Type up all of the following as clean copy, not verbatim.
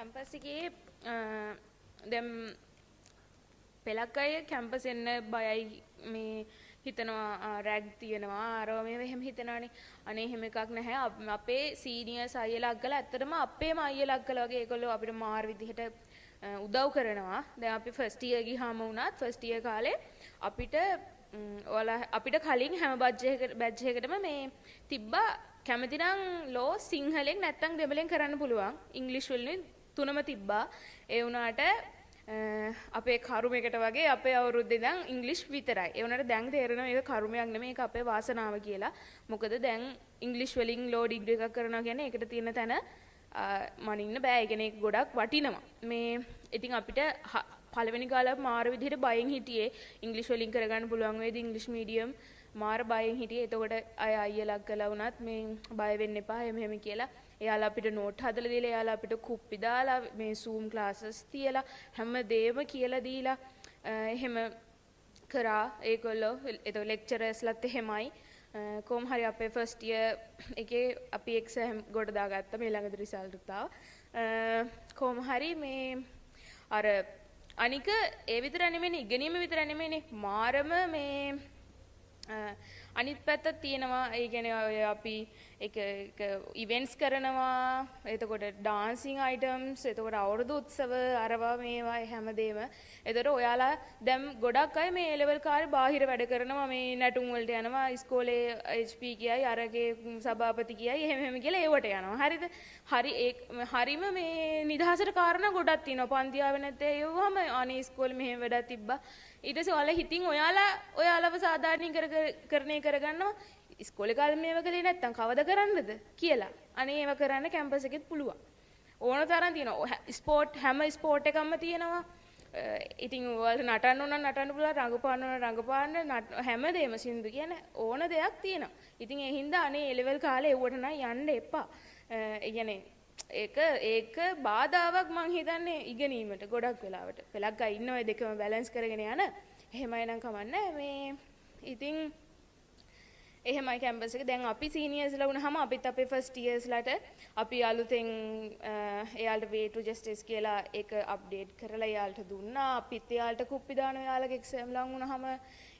Campus එකේ දැන් පෙලක් අය කැම්පස් එන්න බයයි මේ හිතනවා රැග් තියෙනවා අරව මේව එහෙම හිතනවානේ. අනේ එහෙම එකක් නැහැ. අපේ සීනියර්ස් අයියලා අක්කලා ඇත්තටම අපේම අයියලා අක්කලා වගේ ඒගොල්ලෝ අපිට මාර විදිහට උදව් කරනවා. දැන් අපි ෆස්ට් ඉයර් ගියාම වුණත් ෆස්ට් ඉයර් කාලේ අපිට ඔයාලා අපිට කලින් හැම බැච් එකකටම මේ තිබ්බා කැමති නම් ලෝ සිංහලෙන් නැත්තම් දෙමළෙන් කරන්න පුළුවන්. ඉංග්‍රීසි වලින් තුනම තිබ්බා. ඒ වුණාට අපේ කරුමයකට වගේ අපේ අවුරුද්දේ ඉඳන් ඉංග්‍රීසි විතරයි. ඒ වුණාට දැන් තේරෙනවා මේක කරුමයක් නෙමෙයි ඒක අපේ වාසනාව කියලා. මොකද දැන් ඉංග්‍රීසි වලින් ලෝ ඩිග්‍රී එකක් කරනවා කියන්නේ ඒකට තියෙන තැන මනින්න බෑ. ඒ කියන්නේ ගොඩක් වටිනවා. මේ ඉතින් අපිට පළවෙනි කාලේ මාර විදිහට බයෙන් හිටියේ ඉංග්‍රීසි වලින් කරගන්න පුළුවන් වේද ඉංග්‍රීසි මීඩියම් මාර බයෙන් හිටියේ. එතකොට අය අයියලා කළා වුණත් මේ බය වෙන්න එපා එහෙම කියලා. එයාලා අපිට නෝට් හදලා දීලා එයාලා අපිට කුප්පි දාලා මේ Zoom classes තියලා හැමදේම කියලා දීලා එහෙම කරා ඒගොල්ලෝ. ඒතකොට ලෙක්චරර්ස්ලත් එහෙමයි. කොහොම හරි අපේ ෆස්ට් ඉයර් එකේ අපි එක්සෑම් ගොඩ දාගත්තා. මේ ළඟදී රිසල්ට් එකත් ආවා. කොහොම හරි මේ අර අනික ඒ විතර නෙමෙයි ඉගෙනීම විතර නෙමෙයිනේ මාරම මේ අනිත් පැත්තක් තියෙනවා. ඒ කියන්නේ ඔය අපි එක ඉවෙන්ට්ස් කරනවා. එතකොට ඩාන්සින් අයිටම්ස්, එතකොට අවුරුදු උත්සව අරවා මේවා හැමදේම. එතකොට ඔයාලා දැන් ගොඩක් අය මේ ලෙවල් කාර්ය බාහිර වැඩ කරනවා. මේ නැටුම් වලට යනවා. ඉස්කෝලේ HP කියයි අරගේ සභාපති කියයි එහෙම කියලා ඒවට යනවා. හරිද? හරිම මේ නිදහසට කාරණා ගොඩක් තියෙනවා. පන්ති ආවේ නැත්නම් ඒවම අනේ ඉස්කෝලේ මෙහෙම වැඩක් තිබ්බා. ඊට පස්සේ ඔයාලා හිතින් ඔයාලව සාධාරණීකරණය කරගන්නවා. ඉස්කෝලේ කාලේ මේව කළේ නැත්තම් කවද කරන්නද කියලා. අනේ ඒව කරන්න කැම්පස් එකෙත් පුළුවන්. ඕන තරම් තියෙනවා. ස්පෝර්ට් හැම ස්පෝර්ට් එකක්ම තියෙනවා. ඉතින් ඔයාලට නටන්න ඕන නම් නටන්න පුළුවන්, රඟපාන්න ඕන රඟපාන්න, හැමදේම සින්දු කියන්නේ ඕන දෙයක් තියෙනවා. ඉතින් ඒ හින්දා අනේ ඒ ලෙවල් කාලේ එව්වට නම් යන්න එපා. ඒ කියන්නේ ඒක බාධාවක් මං හිතන්නේ ඉගෙනීමට ගොඩක් වෙලාවට. පෙලක් අය ඉන්න ඔය දෙකම බැලන්ස් කරගෙන යන. එහෙමයි නම් කමන්නේ. මේ ඉතින් එහෙමයි කැම්පස් එක. දැන් අපි සීනියර්ස්ලා වුණාම අපිත් අපේ ෆස්ට් ඉයර්ස්ලාට අපි අලුතෙන් එයාලට way to justice කියලා ඒක අප්ඩේට් කරලා එයාලට දුන්නා. අපිත් එයාලට කුප්පි දානවා එයාලගේ එක්සෑම් ලඟ වුණාම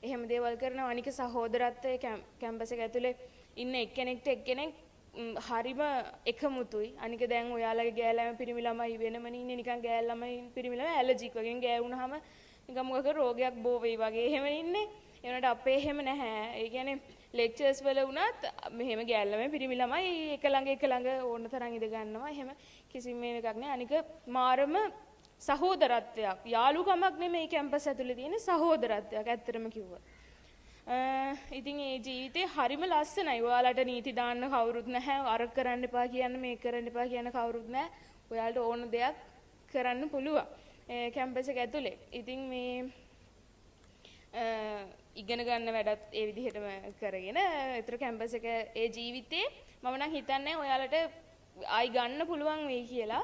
එහෙම දේවල් කරනවා. අනික සහෝදරත්වයේ කැම්පස් එක ඇතුලේ ඉන්න එක්කෙනෙක් හරිම එකමුතුයි. අනික දැන් ඔයාලගේ ගෑල් ළමයි පිරිමි ළමයි වෙනමනේ ඉන්නේ නිකන් ගෑල් ළමයි පිරිමි ළමයි ඇලර්ජික් වගේ ගෑ වුණාම නිකන් මොකක රෝගයක් බෝ වෙයි වගේ එහෙම ඉන්නේ. ඒ වුණාට අපේ එහෙම නැහැ. ඒ කියන්නේ ලෙක්චර්ස් වල වුණත් මෙහෙම ගෑල් ළමයි පිරිමි ළමයි එක ළඟ ඕන තරම් ඉඳ ගන්නවා. එහෙම කිසිම එකක් නෑ. අනික මාරම සහෝදරත්වයක් යාළුකමක් නෙමෙයි කැම්පස් ඇතුලේ තියෙන සහෝදරත්වයක් ඇත්තටම කිව්වොත්. ඉතින් ඒ ජීවිතේ හරිම ලස්සනයි. ඔයාලට නීති දාන්න කවුරුත් නැහැ. අර කරන්න එපා කියන්න මේක කරන්න එපා කියන කවුරුත් නැහැ. ඔයාලට ඕන දෙයක් කරන්න පුළුවන් කැම්පස් එක ඇතුලේ. ඉතින් මේ ඉගෙන ගන්න වැඩත් ඒ විදිහටම කරගෙන ඒතර කැම්පස් එක ඒ ජීවිතේ මම නම් හිතන්නේ ඔයාලට ආයි ගන්න පුළුවන් වෙයි කියලා.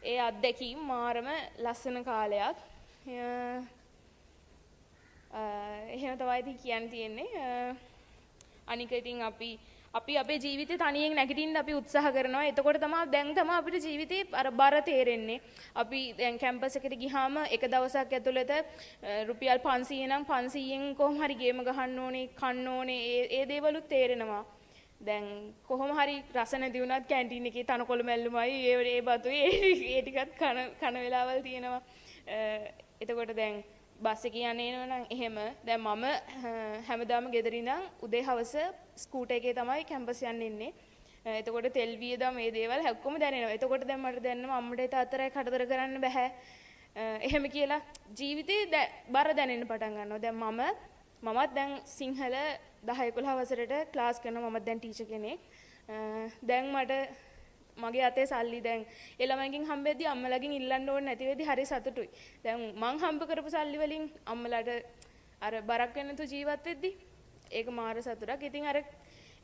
ඒ අත්දැකීම් මාරම ලස්සන කාලයක්. එහෙම තමයි ඉතින් කියන්න තියෙන්නේ. අනික ඉතින් අපි අපේ ජීවිතේ තනියෙන් නැගිටින්න අපි උත්සාහ කරනවා. එතකොට තමයි අපිට ජීවිතේ අර බර තේරෙන්නේ. අපි දැන් කැම්පස් එකට ගියාම එක දවසක් ඇතුළත රුපියල් 500 නම් 500න් කොහොම හරි ගේම ගහන්න ඕනේ, කන්න ඕනේ. ඒ දේවලුත් තේරෙනවා. දැන් කොහොම හරි රස නැති වුණත් කැන්ටින් එකේ තනකොළ මැල්ලුමයි ඒ බතුයි ඒ ටිකත් කන වෙලාවල් තියෙනවා. එතකොට දැන් බස් එකේ යන්නේ නේනම් එහෙම දැන් මම හැමදාම ගෙදර ඉඳන් උදේ හවස ස්කූටර් එකේ තමයි කැම්පස් යන්න ඉන්නේ. එතකොට තෙල් වියදම් මේ දේවල් හැක්කොම දැනෙනවා. එතකොට දැන් මට දැනෙනවා අම්මට තාත්තට කරදර කරන්න බෑ. එහෙම කියලා ජීවිතේ බර දැනෙන්න පටන් ගන්නවා. දැන් මමත් දැන් සිංහල 10-11 වසරේට ක්ලාස් කරනවා. මමත් දැන් ටීචර් කෙනෙක්. දැන් මට මගේ අතේ සල්ලි දැන් ඒ ළමයින්ගෙන් හම්බෙද්දි අම්මලාගෙන් ඉල්ලන්න ඕනේ නැති වෙද්දි හරි සතුටුයි. දැන් මං හම්බ කරපු සල්ලි වලින් අම්මලාට අර බරක් වෙන තු ජීවත් වෙද්දි ඒක මාර සතුටක්. ඉතින් අර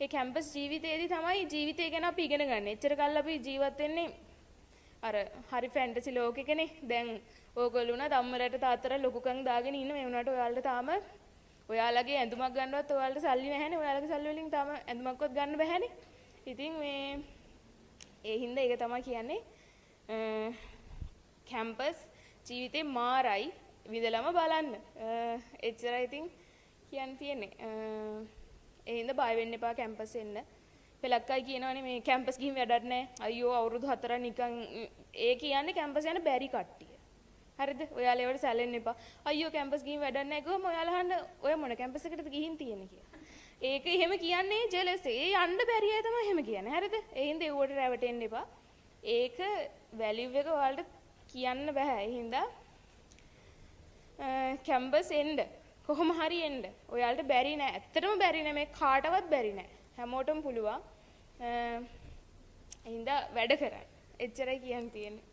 ඒ කැම්පස් ජීවිතයේදී තමයි ජීවිතය ගැන අපි ඉගෙන ගන්න. එච්චර කල් අපි ජීවත් වෙන්නේ අර හරි ෆැන්ටසි ලෝකෙකනේ. දැන් ඕගොල්ලෝ උනත් අම්මලාට තාත්තලා ලොකුකම් දාගෙන ඉන්න මේ වුණාට ඔයාලට තාම ඔයාලගේ ඇඳුමක් ගන්නවත් ඔයාලට සල්ලි නැහැනේ. ඔයාලගේ සල්ලි වලින් තාම ඇඳුමක්වත් ගන්න බැහැනේ. ඉතින් මේ ඒ හින්දා ඒක තමයි කියන්නේ කැම්පස් ජීවිතේ මාරයි විඳලම බලන්න. එච්චරයි ඉතින් කියන්න තියෙන්නේ. ඒ හින්දා බය වෙන්න එපා කැම්පස් එන්න. පෙලක් අය කියනවනේ මේ කැම්පස් ගිහින් වැඩක් නැහැ. අයියෝ අවුරුදු 4 නිකන් ඒ කියන්නේ කැම්පස් යන බැරි කට්ටිය. හරිද? ඔයාලා ඒවට සැලෙන්න එපා. අයියෝ කැම්පස් ගිහින් වැඩක් නැහැ කිව්වම ඔයාලා අහන්න ඔය මොන කැම්පස් එකටද ගිහින් තියෙන්නේ කියලා. ඒක එහෙම කියන්නේ ජෙලස්. ඒ යන්න බැරි අය තමයි එහෙම කියන්නේ. හරිද? ඒ හින්දා ඒවට රැවටෙන්න එපා. ඒක වැලියු එක ඔයාලට කියන්න බෑ. ඒ හින්දා කැම්පස් එන්න කොහොම හරි එන්න. ඔයාලට බැරි නෑ. ඇත්තටම බැරි නෑ. මේ කාටවත් බැරි නෑ. හැමෝටම පුළුවන්. ඒ හින්දා වැඩ කරන්න. එච්චරයි කියන්න තියෙන්නේ.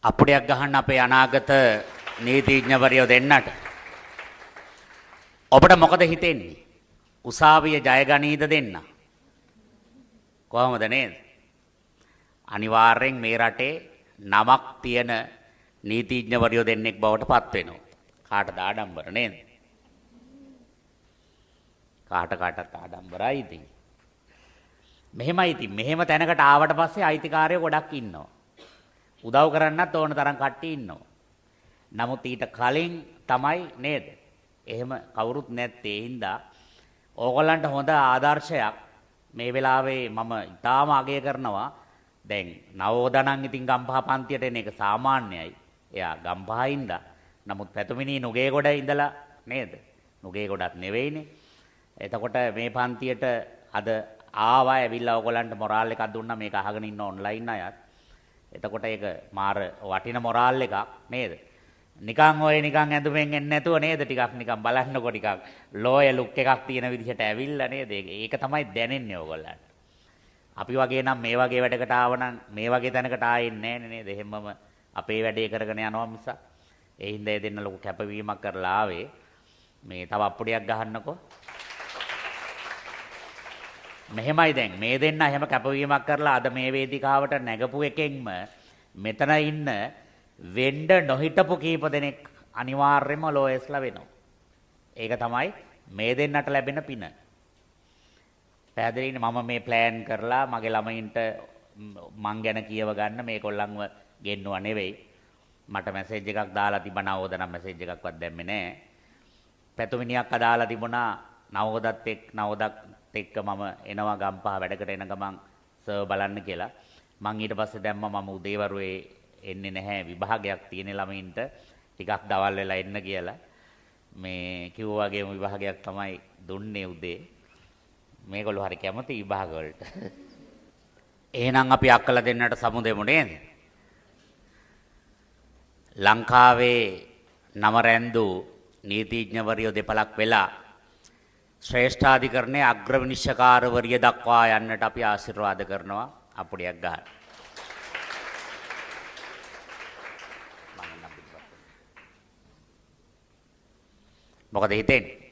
අපුඩයක් ගහන්න අපේ අනාගත නීතිඥවරයෝ දෙන්නට. ඔබට මොකද හිතෙන්නේ? උසාවිය ජය ගනීද දෙන්න? කොහොමද නේද? අනිවාර්යෙන් මේ රටේ නමක් තියෙන නීතිඥවරයෝ දෙන්නෙක් බවට පත් වෙනවා. කාටද ආඩම්බර නේද? කාටත් ආඩම්බරයි ඉතින්. මෙහෙමයි ඉතින්. මෙහෙම තැනකට ආවට පස්සේ අයිතිකාරයෝ ගොඩක් ඉන්නවා. උදව් කරන්නත් ඕන තරම් කට්ටිය ඉන්නවා. නමුත් ඊට කලින් තමයි නේද? එහෙම කවුරුත් නැත්තේ හින්දා ඕගොල්ලන්ට හොඳ ආදර්ශයක් මේ වෙලාවේ මම ඉතාම අගය කරනවා. දැන් නවෝදනන් ඉතින් ගම්පහ පන්තියට එන එක සාමාන්‍යයි. එයා ගම්පහින්ද. නමුත් පැතුමිනී නුගේගොඩ ඉඳලා නේද? නුගේගොඩත් නෙවෙයිනේ. එතකොට මේ පන්තියට අද ආවා ඇවිල්ලා ඔයගොල්ලන්ට මොරාල් එකක් දුන්නා මේක අහගෙන ඉන්න ඔන්ලයින් අයත්. එතකොට ඒක මාර වටින මොරාල් එකක් නේද? නිකන් ඔය නිකන් ඇඳුමෙන් එන්නේ නැතුව නේද? ටිකක් නිකන් බලන්නකො ටිකක් ලෝය ලුක් එකක් තියෙන විදිහට ඇවිල්ලා නේද? ඒක තමයි දැනෙන්නේ ඔයගොල්ලන්ට. අපි වගේ නම් මේ වගේ වැඩකට ආවනම් මේ වගේ තැනකට ආයෙන්නේ නැහැ නේද? එහෙමම අපේ වැඩේ කරගෙන යනවා මිසක්. ඒ හින්දා දෙන්න ලොකු කැපවීමක් කරලා ආවේ. මේ තව අප්පුඩියක් ගහන්නකෝ. මෙහෙමයි දැන් මේ දෙන්න එහෙම කැපවීමක් කරලා අද මේ වේදිකාවට නැගපු එකෙන්ම මෙතන ඉන්න වෙන්න නොහිටපු කීප දෙනෙක් අනිවාර්යයෙන්ම ලෝයස්ලා වෙනවා. ඒක තමයි මේ දෙන්නට ලැබෙන පින. පැහැදිලිනේ මම මේ ප්ලෑන් කරලා මගේ ළමයින්ට මං ගැන කියව ගන්න මේගොල්ලන්ව ගෙන්නුවා නෙවෙයි. මට මැසේජ් එකක් දාලා තිබුණා ඕදනම් මැසේජ් එකක්වත් දැම්මේ නැහැ. පැතුමිනියක් අදාලා තිබුණා නවෝදත් එක්ක මම එනවා ගම්පහ වැඩකට එන ගමන් සර් බලන්න කියලා. මං ඊට පස්සේ දැම්මා මම උදේවරුේ එන්නේ නැහැ විභාගයක් තියෙන ළමයින්ට ටිකක් දවල් වෙලා එන්න කියලා. මේ කිව්වා වගේම විභාගයක් තමයි දුන්නේ උදේ. මේගොල්ලෝ හරි කැමති විභාග වලට. එහෙනම් අපි අක්කලා දෙන්නට සමුදෙමු නේද? ලංකාවේ නම රැන්දු නීතිඥවරියෝ දෙපළක් වෙලා ශ්‍රේෂ්ඨාධිකරණයේ අග්‍ර විනිශ්චයකාරවරිය දක්වා යන්නට අපි ආශිර්වාද කරනවා අපුඩියක් ගන්න. මොකද හිතෙන්නේ?